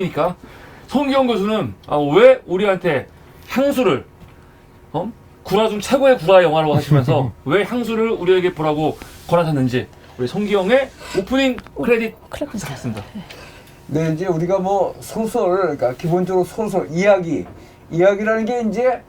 그러니까 송기영 교수는 왜 우리한테 향수를 구라 중 최고의 구라 영화라고 하시면서 왜 향수를 우리에게 보라고 권하셨는지 우리 송기영의 오프닝 크레딧 부탁드립니다. 네, 이제 우리가 뭐 소설, 그러니까 기본적으로 소설, 이야기라는 게 이제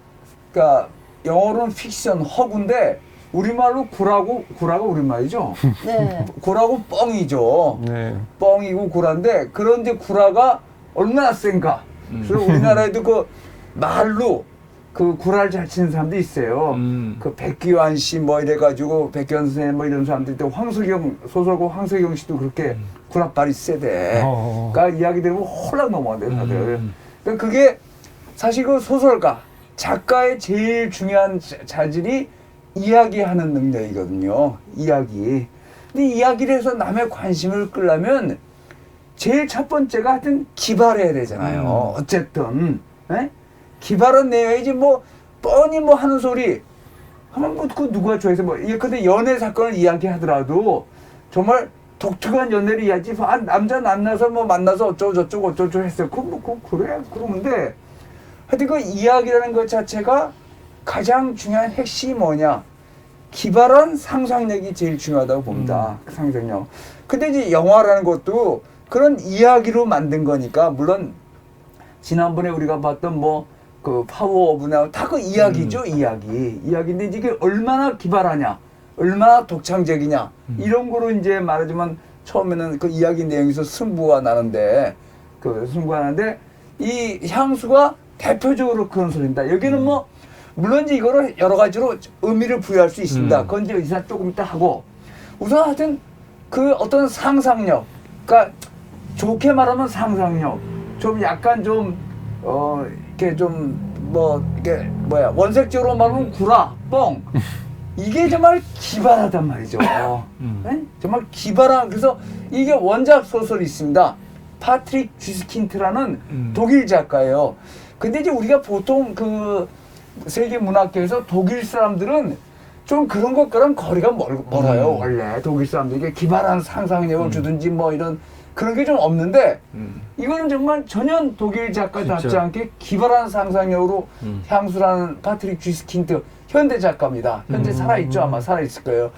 그러니까 영어로는 픽션, 허구인데 우리말로 구라가 우리말이죠. 네. 구라고 뻥이죠. 네. 뻥이고 구라인데 그런 이제 구라가 얼마나 센가. 그래서 우리나라에도 그 말로 그 구라를 잘 치는 사람도 있어요. 그 백기환 씨 뭐 이래가지고 백기환 선생님 뭐 이런 사람들 또 황석영 소설가 황석영 씨도 그렇게 구라빨이 세대. 그러니까 이야기 들으면 홀락 넘어간대요 다들. 그러니까 그게 사실 그 소설가 작가의 제일 중요한 자질이 이야기하는 능력이거든요. 이야기. 근데 이야기를 해서 남의 관심을 끌려면 제일 첫 번째가 하여튼 기발해야 되잖아요. 어쨌든 에? 기발한 내용이지 뭐 뻔히 뭐 하는 소리 하면 뭐 그 누가 좋아해서 뭐 근데 연애 사건을 이야기하더라도 정말 독특한 연애를 이야기하지 남자 만나서 뭐 만나서 어쩌고 했어요. 그래 그러는데 하여튼 그 이야기라는 것 자체가 가장 중요한 핵심이 뭐냐? 기발한 상상력이 제일 중요하다고 봅니다. 그 상상력. 근데 이제 영화라는 것도 그런 이야기로 만든 거니까 물론 지난번에 우리가 봤던 뭐 그 파워 오브 나우 다 그 이야기죠. 이야기인데 이게 얼마나 기발하냐, 얼마나 독창적이냐 이런 거로 이제 말하자면 처음에는 그 이야기 내용에서 승부가 나는데 이 향수가 대표적으로 그런 소리입니다. 여기는 뭐 물론 이제 이거를 여러 가지로 의미를 부여할 수 있습니다. 그건 이제 의사 조금 이따 하고 우선 하여튼 그 어떤 상상력, 그러니까 좋게 말하면 상상력, 좀 약간 좀 이렇게 좀 뭐 이게 뭐야 원색적으로 말하면 구라, 뻥 이게 정말 기발하단 말이죠. 네? 정말 기발한 그래서 이게 원작 소설이 있습니다. 파트릭 쥐스킨트라는 독일 작가예요. 근데 이제 우리가 보통 그 세계 문학계에서 독일 사람들은 좀 그런 것과는 거리가 멀어요. 원래 독일 사람들에게 기발한 상상력을 주든지 뭐 이런 그런 게 좀 없는데 이거는 정말 전혀 독일 작가답지 않게 기발한 상상력으로 향수라는 파트릭 쥐스킨트 현대 작가입니다. 현재 살아있죠. 아마 살아있을 거예요.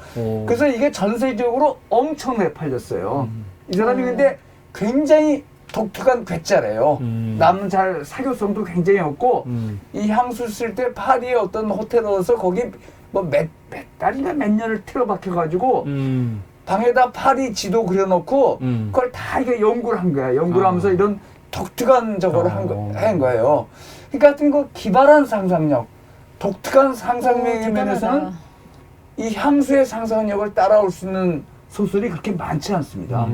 그래서 이게 전 세계적으로 엄청나게 팔렸어요. 이 사람이 근데 굉장히 독특한 괴짜래요. 남 잘 사교성도 굉장히 없고 이 향수 쓸 때 파리의 어떤 호텔에 넣어서 거기 뭐 몇 달이나 몇 년을 틀어박혀가지고 방에다 파리 지도 그려놓고 그걸 다 이게 연구를 한 거야. 연구를 하면서 이런 독특한 저거를 한 거예요. 그러니까 하여튼 그 기발한 상상력, 독특한 상상력의 면에서는 이 향수의 상상력을 따라올 수 있는 소설이 그렇게 많지 않습니다.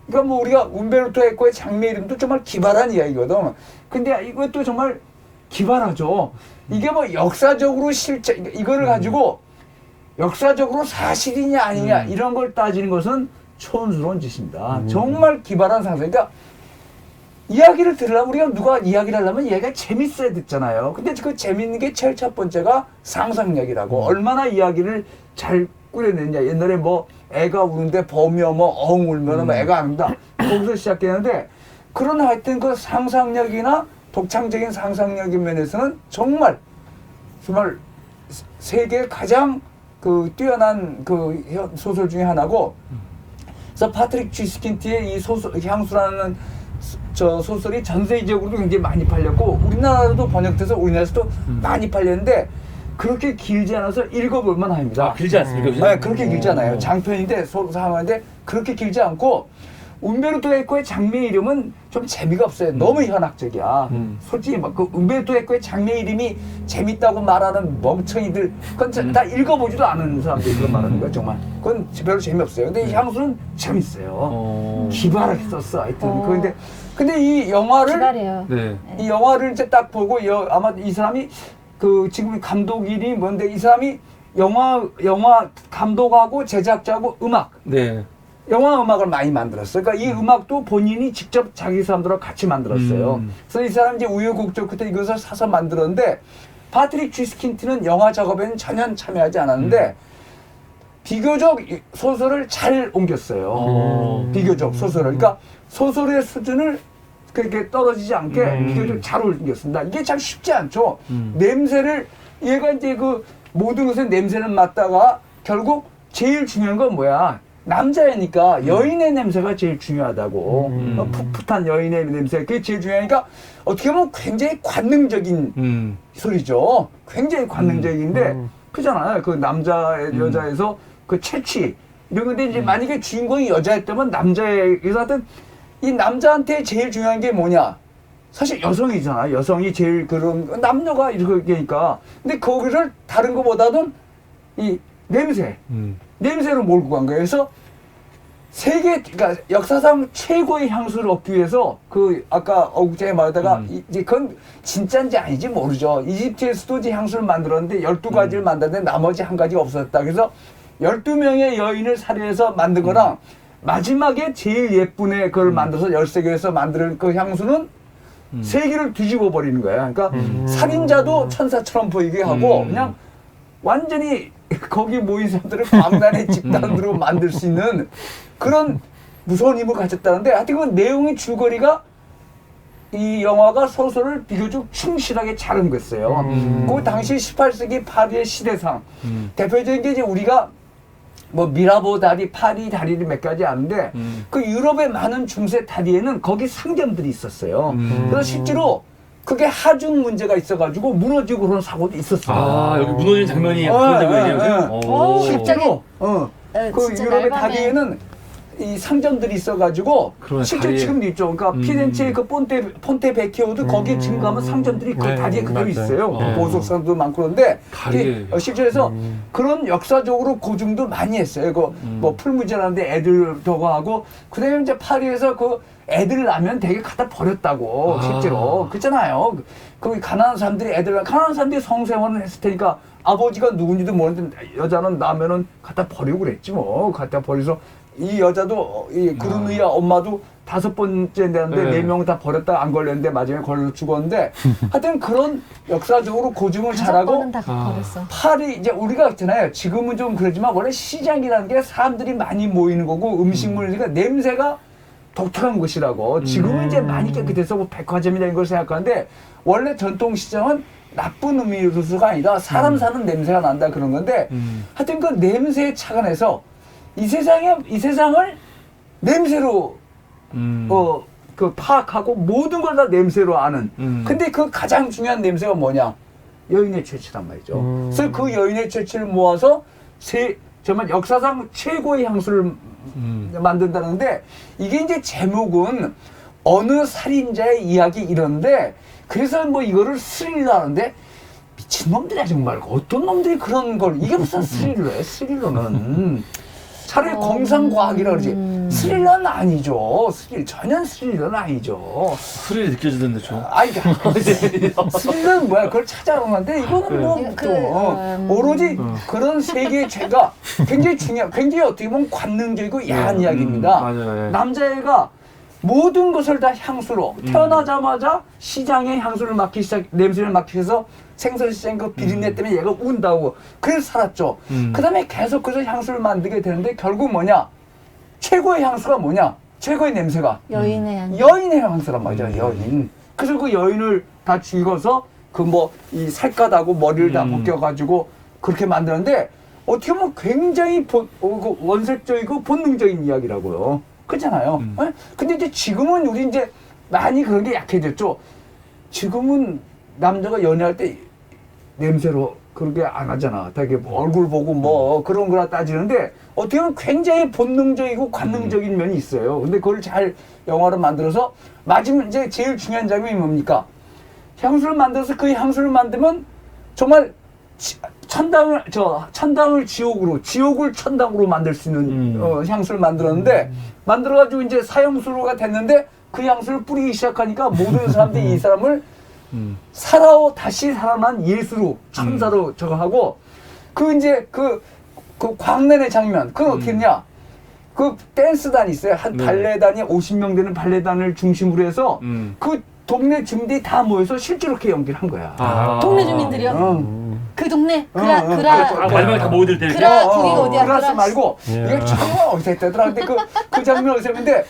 그러니까 뭐 우리가 움베르토 에코의 장미 이름도 정말 기발한 이야기거든. 근데 이것도 정말 기발하죠. 이게 뭐 역사적으로 이거를 가지고 역사적으로 사실이냐 아니냐 이런 걸 따지는 것은 촌스러운 짓입니다. 정말 기발한 상상. 그러니까 이야기를 들으려면 우리가 누가 이야기를 하려면 얘가 재밌어야 듣잖아요. 근데 그 재밌는 게 제일 첫 번째가 상상력이라고. 얼마나 이야기를 잘 꾸려냈냐. 옛날에 뭐 애가 우는데 범이여 뭐 엉 울면 뭐 애가 안 운다. 거기서 시작했는데 그런 하여튼 그 상상력이나 독창적인 상상력의 면에서는 정말 세계 가장 그 뛰어난 그 소설 중에 하나고 그래서 파트릭 쥐스킨트의 이 향수라는 저 소설이 전 세계적으로도 굉장히 많이 팔렸고 우리나라로도 번역돼서 우리나라에서도 많이 팔렸는데 그렇게 길지 않아서 읽어볼만 합니다. 길지 않습니까? 네, 그렇게 길지 않아요. 장편인데 상황인데 그렇게 길지 않고 움베르토 에코의 장미 이름은 좀 재미가 없어요. 너무 현학적이야. 솔직히 막 그 움베르토 에코의 장미 이름이 재밌다고 말하는 멍청이들 그건 다 읽어보지도 않은 사람들이 그런 말하는 거야 정말. 그건 별로 재미없어요. 근데 이 향수는 재밌어요. 기발하게 썼어. 하여튼 근데 이 영화를 기발해요. 네. 이 영화를 이제 딱 보고 아마 이 사람이 그 지금 감독 이름이 뭔데 이 사람이 영화 감독하고 제작자하고 네. 영화 음악을 많이 만들었어요. 그러니까 이 음악도 본인이 직접 자기 사람들하고 같이 만들었어요. 그래서 이 사람이 이제 우여곡절 끝에 이것을 사서 만들었는데 파트릭 쥐스킨트는 영화 작업에는 전혀 참여하지 않았는데 비교적 소설을 잘 옮겼어요. 비교적 소설을. 그러니까 소설의 수준을 그렇게 떨어지지 않게 비교적 잘 옮겼습니다. 이게 참 쉽지 않죠. 냄새를 얘가 이제 그 모든 것에 냄새를 맡다가 결국 제일 중요한 건 뭐야? 남자애니까 여인의 냄새가 제일 중요하다고. 풋풋한 여인의 냄새 그게 제일 중요하니까 어떻게 보면 굉장히 관능적인 소리죠. 굉장히 관능적인데 그잖아요. 그 남자 여자에서 그 채취 이런 건데 이제 만약에 주인공이 여자였다면 남자에게서 하여튼 이 남자한테 제일 중요한 게 뭐냐? 사실 여성이잖아. 여성이 제일 그런 남녀가 이렇게니까. 근데 거기를 다른 것보다는 이 냄새로 몰고 간 거예요. 그래서 그러니까 역사상 최고의 향수를 얻기 위해서 그 아까 어국장에 말하다가 이제 그건 진짜인지 아닌지 모르죠. 이집트에서도 이제 향수를 만들었는데 12가지를 만들었는데 나머지 한 가지가 없었다. 그래서 12명의 여인을 살해해서 만든 거랑 마지막에 제일 예쁜 애 그걸 만들어서 13개에서 만드는 그 향수는 세계를 뒤집어 버리는 거야. 그러니까 살인자도 천사처럼 보이게 하고 그냥 완전히 거기 모인 사람들을 광란의 집단으로 만들 수 있는 그런 무서운 힘을 가졌다는데 하여튼 그 내용의 줄거리가 이 영화가 소설을 비교적 충실하게 잘 옮겼어요. 그 당시 18세기 파리의 시대상 대표적인 게 이제 우리가 뭐 미라보 다리, 파리 다리를 몇 가지 아는데 그 유럽의 많은 중세 다리에는 거기 상점들이 있었어요. 그래서 실제로 그게 하중 문제가 있어가지고 무너지고 그런 사고도 있었어요. 아 여기 무너지는 장면이 그런 장면이에요. 실제로 그 진짜 유럽의 날밤에. 다리에는 이 상점들이 있어가지고 그러네, 실제 다리에. 지금도 있죠. 그러니까 피렌체의 그 폰테 베키오도 거기에 지금 가면 상점들이 그 네, 다리에 그대로 맞아요. 있어요. 네. 보석상도 많고 그런데 다리에. 실제로서 그런 역사적으로 고증도 많이 했어요. 그 뭐 풀무제라는데 애들 저거 하고 그다음에 이제 파리에서 그 애들 낳으면 되게 갖다 버렸다고 실제로 그렇잖아요. 그 가난한 사람들이 성생활을 했을 테니까 아버지가 누군지도 모르는데 여자는 낳으면은 갖다 버리고 그랬지 뭐. 갖다 버려서 이 여자도 이 그루누이야 엄마도 5번째 되는데 네. 4명 다 버렸다 안 걸렸는데 마지막에 걸려서 죽었는데 하여튼 그런 역사적으로 고증을 잘하고 다 버렸어. 파리 이제 우리가 있잖아요. 지금은 좀 그러지만 원래 시장이라는 게 사람들이 많이 모이는 거고 음식물 그러니까 냄새가 독특한 곳이라고. 지금은 이제 많이 깨끗해서 뭐 백화점이나 이런 걸 생각하는데 원래 전통 시장은 나쁜 의미로서가 아니라 사람 사는 냄새가 난다 그런 건데 하여튼 그 냄새에 착안해서 이 세상을 냄새로 그 파악하고 모든 걸 다 냄새로 아는. 근데 그 가장 중요한 냄새가 뭐냐? 여인의 채취란 말이죠. 그래서 그 여인의 채취를 모아서 정말 역사상 최고의 향수를 만든다는데 이게 이제 제목은 어느 살인자의 이야기 이런데 그래서 뭐 이거를 스릴러 하는데 미친놈들이야 정말. 어떤 놈들이 그런 걸 이게 무슨 스릴러야. 스릴러는 차라리 공상과학이라 그러지 스릴러는 아니죠. 전혀 스릴러는 아니죠. 스릴이 느껴지던데 좀. 아이 스릴러는 뭐야. 그걸 찾아오는데 이거는 뭐 오로지 그런 세계의 죄가 굉장히 어떻게 보면 관능적이고 야한 이야기입니다. 맞아요. 남자애가 모든 것을 다 향수로 태어나자마자 시장에 향수를 냄새를 맡기 위해서 생선시장 그 비린내 때문에 얘가 운다고 그래서 살았죠. 그 다음에 계속 그래서 향수를 만들게 되는데 결국 뭐냐? 최고의 향수가 뭐냐? 최고의 냄새가 여인의 향. 여인의 향수란 말이죠. 여인. 그래서 그 여인을 다 죽여서 그 뭐 이 살갗하고 머리를 다 벗겨가지고 그렇게 만드는데 어떻게 보면 굉장히 원색적이고 본능적인 이야기라고요. 그렇잖아요. 근데 이제 지금은 우리 이제 많이 그런 게 약해졌죠. 지금은 남자가 연애할 때 냄새로 그렇게 안 하잖아. 되게 뭐 얼굴 보고 뭐 그런 거라 따지는데 어떻게 보면 굉장히 본능적이고 관능적인 면이 있어요. 근데 그걸 잘 영화로 만들어서 마지막 이제 제일 중요한 장면이 뭡니까? 향수를 만들어서 그 향수를 만들면 정말 천당을 지옥을 천당으로 만들 수 있는 향수를 만들었는데 만들어가지고 이제 사형수로가 됐는데 그 향수를 뿌리기 시작하니까 모든 사람들이 이 사람을 다시 살아난 예수로 천사로 저거 하고 그 이제 그 광란의 장면 그건 어떻게 했냐? 그 댄스단이 있어요. 한 발레단이 50명 되는 발레단을 중심으로 해서 그 동네 주민들이 다 모여서 실제로 그렇게 연기를 한 거야. 동네 주민들이요? 그 동네? 마지막에 다 모여들 때. 거기가 어디야? 그라스 말고 이게 정말 어디서 했다더라. 근데 그 장면 어디서 했는데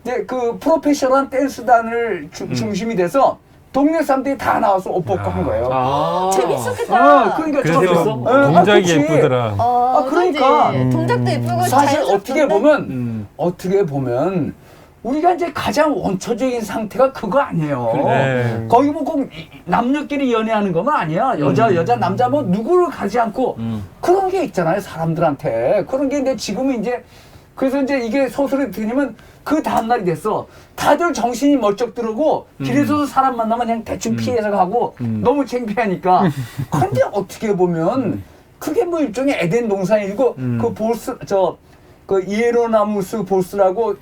이제 그 프로페셔널한 댄스단을 중심이 돼서 동네 사람들이 다 나와서 옷 벗고 한 거예요. 아. 재밌었겠다. 그러니까 그래서 재밌어? 동작이 그치. 예쁘더라. 그러니까. 동작도 예쁘고 사실 어떻게 보면 음. 우리가 이제 가장 원초적인 상태가 그거 아니에요. 네. 거기 뭐 꼭 남녀끼리 연애하는 것만 아니야. 여자 남자 뭐 누구를 가지 않고 그런 게 있잖아요. 사람들한테 그런 게 근데 지금은 이제 그래서 이제 이게 소설을 들으면 그 다음날이 됐어. 다들 정신이 멀쩍 들고 길에서도 사람 만나면 그냥 대충 피해서 가고 너무 창피하니까. 근데 어떻게 보면 그게 뭐 일종의 에덴 동산이고 그 이에로나무스 보스라고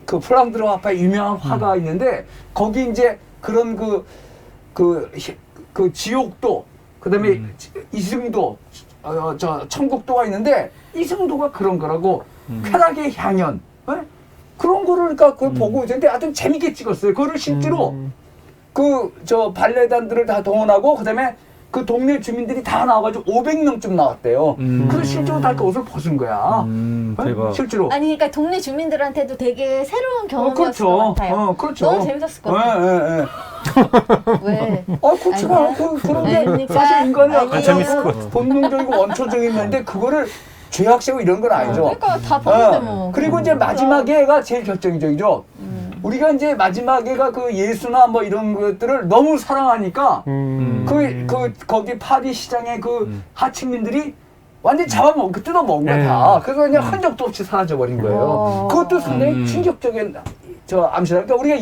그 프랑드르 화파에 유명한 화가 있는데 거기 이제 그런 그 지옥도 그다음에 이승도 천국도가 있는데 이승도가 그런 거라고 쾌락의 향연 그런 거를 그러니까 그걸 보고 있는데 하여튼 재밌게 찍었어요. 그거를 실제로 발레단들을 다 동원하고 그다음에 그 동네 주민들이 다 나와가지고 500명쯤 나왔대요. 그래서 실제로 다 그 옷을 벗은 거야. 대박. 실제로. 아니 그러니까 동네 주민들한테도 되게 새로운 경험이었을 것 그렇죠. 같아요. 그렇죠. 너무 재밌었을 것 같아요. 왜? 그렇죠. 아니야? 그런 게 아닙니까? 사실 인간의 아니에요. 재밌을 것 같아. 본능적이고 원초적인 건데 그거를 죄악시하고 이런 건 아니죠. 그러니까 다 봤는데 뭐. 그리고 이제 마지막에가 제일 결정적이죠. 우리가 이제 마지막에가 그 예수나 뭐 이런 것들을 너무 사랑하니까 거기 파리 시장에 그 하층민들이 완전 잡아먹고 뜯어먹은 거야 다. 그래서 그냥 흔적도 없이 사라져버린 거예요. 그것도 상당히 충격적인 암시라. 그러니까 우리가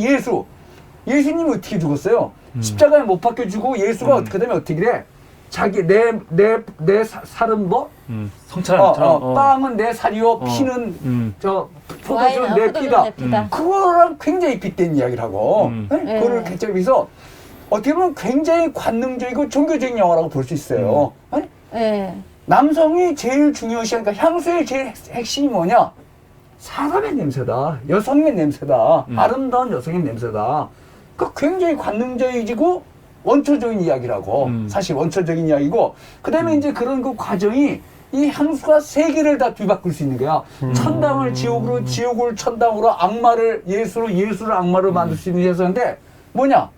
예수님이 어떻게 죽었어요? 십자가에 못 박혀 죽고 예수가 어떻게 되면 어떻게 돼? 자기 내 살은 뭐? 성찬처럼. 빵은 내 살이요, 피는 포도주는 내 피다. 그거랑 굉장히 빗댄 이야기를 하고 그거를 개념해서 어떻게 보면 굉장히 관능적이고 종교적인 영화라고 볼 수 있어요. 남성이 제일 중요시 하니까 향수의 제일 핵심이 뭐냐? 사람의 냄새다. 여성의 냄새다. 아름다운 여성의 냄새다. 그 굉장히 관능적이고 원초적인 이야기라고. 사실 원초적인 이야기고 그다음에 이제 그런 그 과정이 이 향수가 세계를 다 뒤바꿀 수 있는 거야. 천당을 지옥으로, 지옥을 천당으로, 악마를 예수로, 예수를 악마로 만들 수 있는 예수인데 뭐냐?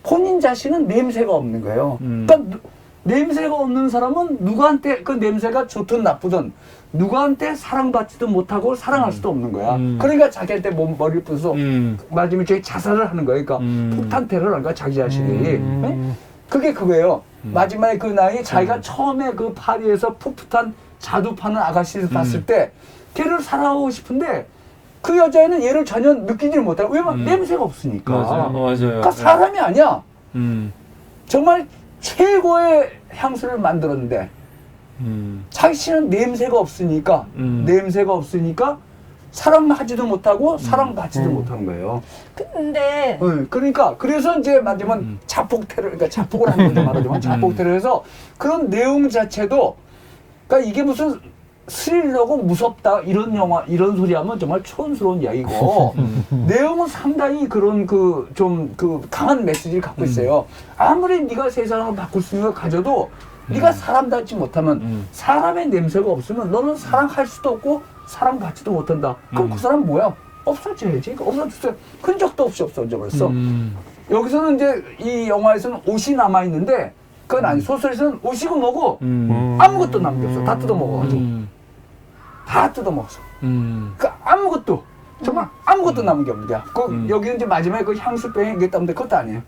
본인 자신은 냄새가 없는 거예요. 그러니까 냄새가 없는 사람은 누구한테 그 냄새가 좋든 나쁘든 누구한테 사랑받지도 못하고 사랑할 수도 없는 거야. 그러니까 자기한테 머리를 부숴서 맞으면 저기 자살을 하는 거예요. 그러니까 폭탄 테러를 하는 거야, 자기 자신이. 그게 그거예요. 마지막에 그 나이 자기가 처음에 그 파리에서 풋풋한 자두 파는 아가씨를 봤을 때 걔를 사랑하고 싶은데 그 여자애는 얘를 전혀 느끼지를 못하고 왜냐면 냄새가 없으니까. 맞아요. 그러니까 사람이 아니야. 정말 최고의 향수를 만들었는데 자신은 냄새가 없으니까 사랑하지도 못하고 사랑받지도 못하는 거예요. 근데 그러니까 그래서 이제 말하자면 자폭 테러, 그러니까 자폭을 하는 거죠 말하자면 자폭 테러에서 그런 내용 자체도 그러니까 이게 무슨 스릴러고 무섭다 이런 영화 이런 소리 하면 정말 촌스러운 이야기고 내용은 상당히 그런 좀 강한 메시지를 갖고 있어요. 아무리 네가 세상을 바꿀 수 있는 걸 가져도 네가 사람답지 못하면 사람의 냄새가 없으면 너는 사랑할 수도 없고 사랑받지도 못한다. 그럼 그 사람 뭐야? 없어져야지. 없어졌어요. 흔적도 없이 없어져버렸어. 여기서는 이제 이 영화에서는 옷이 남아있는데 그건 아니 소설에서는 옷이고 뭐고 아무것도 남겼어. 다 뜯어먹어가지고. 다 뜯어먹었어. 그 아무것도 정말 아무것도 남은 게 없는 거야. 여기는 이제 마지막에 그 향수병에 이게 떴는데 그것도 아니에요.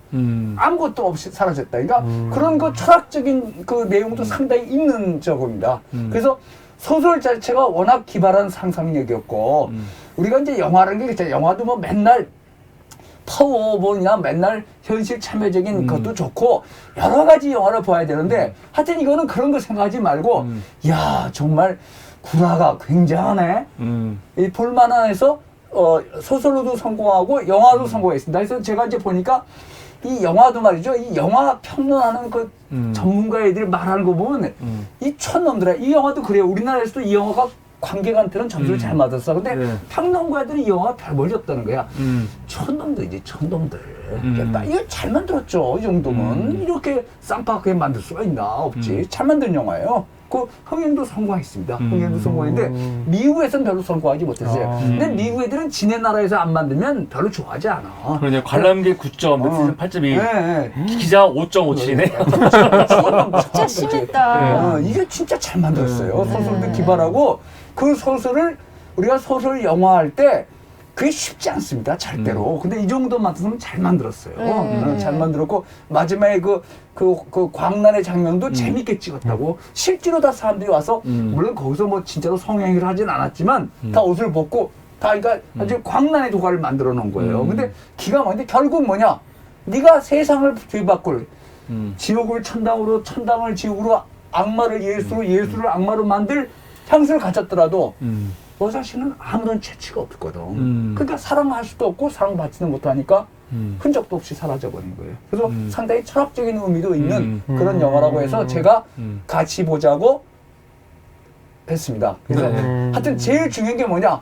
아무것도 없이 사라졌다. 그러니까 그런 그 철학적인 그 내용도 상당히 있는 작업입니다. 그래서 소설 자체가 워낙 기발한 상상력이었고 우리가 이제 영화라는 게 있잖아요. 영화도 뭐 맨날 파워본이나 맨날 현실 참여적인 것도 좋고 여러 가지 영화를 봐야 되는데 하여튼 이거는 그런 거 생각하지 말고 야 정말 구라가 굉장하네. 이 볼만한해서 소설로도 성공하고 영화도 성공했습니다. 그래서 제가 이제 보니까 이 영화도 말이죠. 이 영화 평론하는 그 전문가 애들 말하는 거 보면 이 촌놈들아. 이 영화도 그래요. 우리나라에서도 이 영화가 관객한테는 점수를 잘 맞았어. 근데 평론가들은 이 영화가 별 볼이 없다는 거야. 촌놈들이지, 촌놈들. 이거 잘 만들었죠. 이 정도면. 이렇게 쌍파하게 만들 수가 있나? 없지. 잘 만든 영화예요. 그 흥행도 성공했습니다. 흥행도 성공했는데 미국에서는 별로 성공하지 못했어요. 근데 미국 애들은 지네 나라에서 안 만들면 별로 좋아하지 않아. 그러네. 관람객 9점, 넷플릭스 8.2, 네. 기자 5.57이네. 진짜 심했다. 이게 진짜 잘 만들었어요. 소설도 기발하고 그 소설을 우리가 소설 영화할 때 그게 쉽지 않습니다. 절대로. 근데 이 정도만큼은 잘 만들었어요. 잘 만들었고 마지막에 그 광란의 장면도 재밌게 찍었다고. 실제로 다 사람들이 와서 물론 거기서 뭐 진짜로 성행위를 하진 않았지만 다 옷을 벗고 다 그러니까 아주 광란의 도가를 만들어 놓은 거예요. 근데 기가 막힌데 결국 뭐냐? 네가 세상을 뒤바꿀 지옥을 천당으로 천당을 지옥으로 악마를 예수로 예수를 악마로 만들 향수를 가졌더라도 너 자신은 아무런 채취가 없거든. 그러니까 사랑할 수도 없고 사랑받지는 못하니까 흔적도 없이 사라져버린 거예요. 그래서 상당히 철학적인 의미도 있는 그런 영화라고 해서 제가 같이 보자고 했습니다. 그래서 하여튼 제일 중요한 게 뭐냐?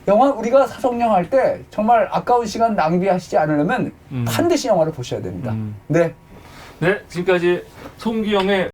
영화 우리가 사성영 할 때 정말 아까운 시간 낭비하시지 않으려면 반드시 영화를 보셔야 됩니다. 네. 네, 지금까지 송기영의